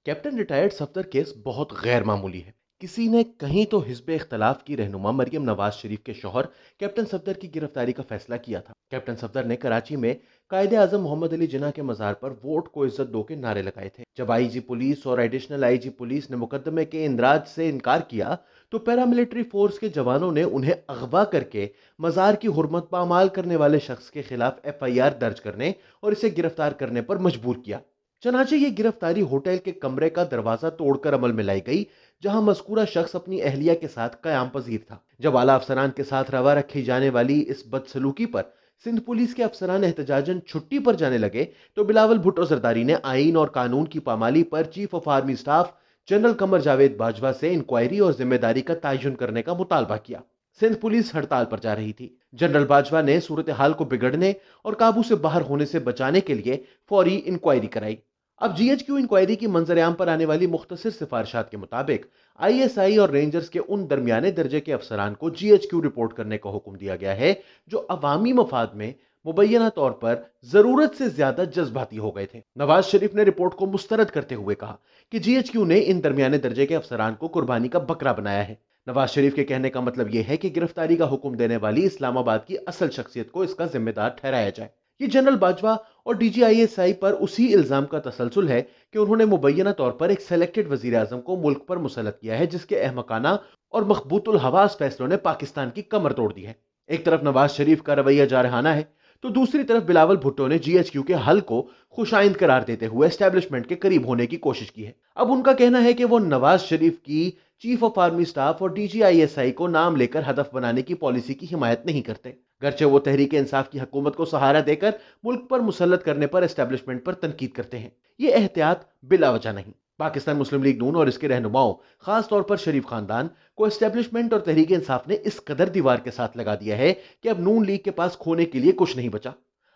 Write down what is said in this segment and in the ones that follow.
Captain retired Safdar case बहुत गैर मामूली है। किसी ने कहीं तो हिज़्ब इख्तलाफ की रहनुमा मरियम नवाज शरीफ के शौहर कैप्टन सफदर की गिरफ्तारी का फैसला किया था। कैप्टन सफदर ने कराची में कायदे आजम मोहम्मद अली जिन्ना के मजार पर वोट को इज्जत दो के नारे लगाए थे। जब आईजी पुलिस और एडिशनल आईजी पुलिस ने मुकदमे के इंदराज से इनकार किया तो पैरामिलिट्री फोर्स के जवानों ने उन्हें अगवा करके मजार की हुर्मत पामाल करने वाले शख्स के खिलाफ एफआईआर दर्ज करने और इसे गिरफ्तार करने पर मजबूर किया। चनाचे ये गिरफ्तारी होटल के कमरे का दरवाजा तोड़कर अमल में लाई गई, जहां मज़कूरा शख्स अपनी अहलिया के साथ कयाम पजीर था। जब आला अफसरान के साथ रवा रखी जाने वाली इस बदसलूकी पर सिंध पुलिस के अफसरान एहतजाजन छुट्टी पर जाने लगे तो बिलावल भुट्टो जरदारी ने आईन और कानून की पामाली पर chief of army staff general Qamar Javed Bajwa से इंक्वायरी और जिम्मेदारी का तयन करने का मुतालबा किया। सिंध पुलिस हड़ताल पर जा रही थी। जनरल बाजवा ने सूरत हाल को बिगड़ने और काबू से बाहर होने से बचाने के लिए फौरी इंक्वायरी कराई। अब जीएचक्यू इंक्वायरी की मंजरेआम पर आने वाली मुख्तसर सिफारिशात के मुताबिक आईएसआई और रेंजर्स के उन दरमियाने दर्जे के अफसरान को जीएचक्यू रिपोर्ट करने का हुक्म दिया गया है जो अवामी मफाद में मुबैना तौर पर जरूरत से ज्यादा जज्बाती हो गए थे। नवाज शरीफ ने रिपोर्ट को मुस्तरद करते हुए कहा कि जीएचक्यू ने इन दरमियाने दर्जे के अफसरान को कुर्बानी का बकरा बनाया है। नवाज शरीफ के कहने का मतलब यह है कि गिरफ्तारी का हुक्म देने वाली इस्लामाबाद की असल शख्सियत को इसका जिम्मेदार ठहराया जाए। ये जनरल बाजवा और डीजीआईएसआई पर उसी इल्जाम का तसलसल है कि उन्होंने मुबैना तौर पर एक सेलेक्टेड वजीर आजम को मुल्क पर मुसल्लत किया है जिसके अहमकाना और मखबूतुल हवास फैसलों ने पाकिस्तान की कमर तोड़ दी है। एक तरफ नवाज शरीफ का रवैया जारहाना है तो दूसरी तरफ बिलावल भुट्टो ने जीएचक्यू के हल को खुशाइंद करार देते हुए एस्टेब्लिशमेंट के करीब होने की कोशिश की है। अब उनका कहना है कि वो नवाज शरीफ की चीफ ऑफ आर्मी स्टाफ और डीजीआईएसआई को नाम लेकर हदफ बनाने की पॉलिसी की हिमायत नहीं करते, गरचे वो तहरीक इंसाफ की हुकूमत को सहारा देकर मुल्क पर मुसल्लत करने पर एस्टेब्लिशमेंट पर तनकीद करते हैं। ये एहतियात बिला वजह नहीं। पाकिस्तान मुस्लिम लीग नून और इसके रहनुमाओं खास तौर पर शरीफ खानदान को एस्टेब्लिशमेंट और तहरीक इंसाफ ने इस कदर दीवार के साथ लगा दिया है कि अब नून लीग के पास खोने के लिए कुछ नहीं बचा।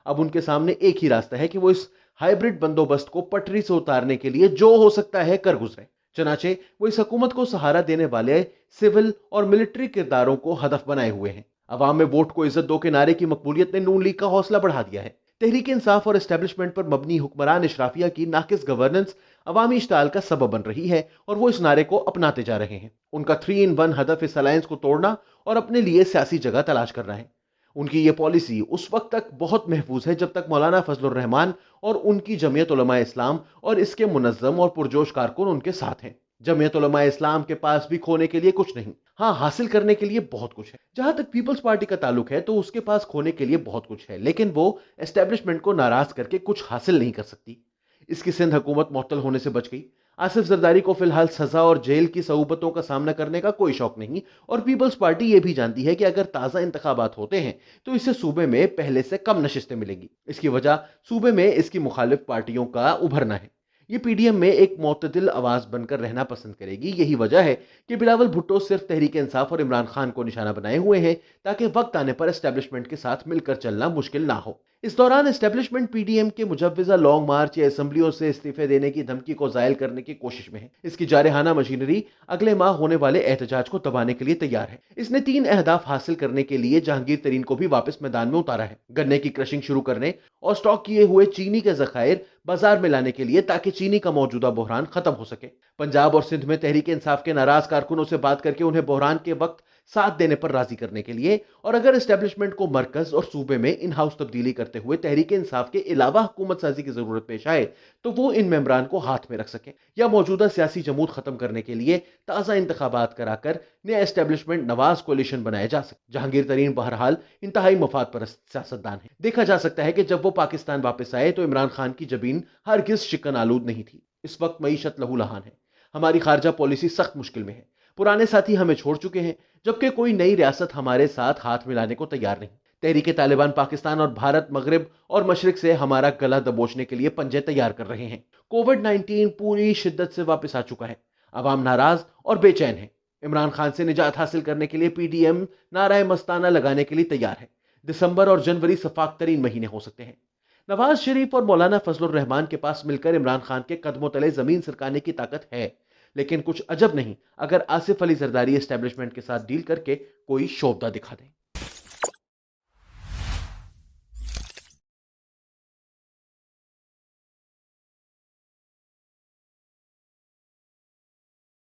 अब उनके सामने एक ही रास्ता है कि वो इस हाइब्रिड बंदोबस्त को पटरी से उतारने के लिए जो हो सकता है कर गुजरे। चनाचे वो इस हुकूमत को सहारा देने वाले सिविल और मिलिट्री किरदारों को हदफ बनाए हुए हैं। अवाम में वोट को इज्जत दो के नारे की मकबूलियत ने नून लीग का हौसला बढ़ा दिया है। तहरीक इंसाफ और एस्टेब्लिशमेंट पर मबनी हुक्मरान इशराफिया की नाकिस गवर्नेंस अवामी इश्ताल का सबब बन रही है और वो इस नारे को अपनाते जा रहे हैं। उनका 3 in 1 हदफ इस अलायंस को तोड़ना और अपने लिए सियासी जगह तलाश करना है। उनकी ये पॉलिसी उस वक्त तक बहुत महफूज है जब तक मौलाना फजलुर रहमान और उनकी जमीयत उलमा इस्लाम और इसके मुनज्जम और पुरजोश कारकुन उनके साथ हैं। जमीयत उलमा इस्लाम के पास भी खोने के लिए कुछ नहीं, हाँ हासिल करने के लिए बहुत कुछ है। जहां तक पीपल्स पार्टी का ताल्लुक है तो उसके पास खोने के लिए बहुत कुछ है, लेकिन वो एस्टेब्लिशमेंट को नाराज करके कुछ हासिल नहीं कर सकती। इसकी सिंध हुकूमत मुअत्तल होने से बच गई। आसिफ जरदारी को फिलहाल सजा और जेल की सऊबतों का सामना करने का कोई शौक नहीं और पीपल्स पार्टी ये भी जानती है कि अगर ताजा इंतखाबात होते हैं तो इससे सूबे में पहले से कम नशिस्तें मिलेंगी। इसकी वजह सूबे में इसकी मुखालिफ पार्टियों का उभरना है। ये पीडीएम में एक मोतदिल आवाज बनकर रहना पसंद करेगी। यही वजह है कि बिलावल भुट्टो सिर्फ तहरीक इंसाफ और इमरान खान को निशाना बनाए हुए हैं ताकि वक्त आने पर एस्टेब्लिशमेंट के साथ मिलकर चलना मुश्किल ना हो। इस दौरान एस्टेब्लिशमेंट पीडीएम के मुजव्विजा लॉन्ग मार्च या असेंबलियों से इस्तीफे देने की धमकी को जायल करने की कोशिश में है। इसकी जारहाना मशीनरी अगले माह होने वाले एहतजाज को दबाने के लिए तैयार है। इसने 3 अहदाफ हासिल करने के लिए जहांगीर तरीन को भी वापस मैदान में उतारा है। गन्ने की क्रशिंग शुरू करने और स्टॉक किए हुए चीनी के जखायर बाजार में लाने के लिए ताकि चीनी का मौजूदा बहरान खत्म हो सके। पंजाब और सिंध में तहरीक इंसाफ के नाराज कारकुनों से बात करके उन्हें बहरान के वक्त साथ देने पर राजी करने के लिए और अगर एस्टेब्लिशमेंट को मरकज और सूबे में इन हाउस तब्दीली करते हुए तहरीक इंसाफ के अलावा हुकूमत साजी की जरूरत पेश आए तो वो इन मेंबरान को हाथ में रख सके या मौजूदा सियासी जमूद खत्म करने के लिए ताजा इंतखाबात कराकर नया एस्टेब्लिशमेंट नवाज कोलिशन बनाया जा सके। जहांगीर तरीन बहरहाल इंतहाई मफाद परस्त सियासतदान है। देखा जा सकता है कि जब वो पाकिस्तान वापस आए तो इमरान खान की जबीन हरगिज शिकन आलूद नहीं थी। इस वक्त मईशत लहूलहान है। हमारी खारजा पॉलिसी सख्त मुश्किल में है। पुराने साथी हमें छोड़ चुके हैं जबकि कोई नई रियासत हमारे साथ हाथ मिलाने को तैयार नहीं। तहरीक तालिबान पाकिस्तान और भारत मगरिब और मशरिक से हमारा गला दबोचने के लिए पंजे तैयार कर रहे हैं। कोविड-19 पूरी शिद्दत से वापस आ चुका है। अवाम नाराज और बेचैन है। इमरान खान से निजात हासिल करने के लिए पीडीएम नाराए मस्ताना लगाने के लिए तैयार है। दिसंबर और जनवरी सफाक तरीन महीने हो सकते हैं। नवाज शरीफ और मौलाना फजलुर रहमान के पास मिलकर इमरान खान के कदमों तले जमीन सरकाने की ताकत है, लेकिन कुछ अजब नहीं अगर आसिफ अली जरदारी एस्टेब्लिशमेंट के साथ डील करके कोई शोबदा दिखा दें।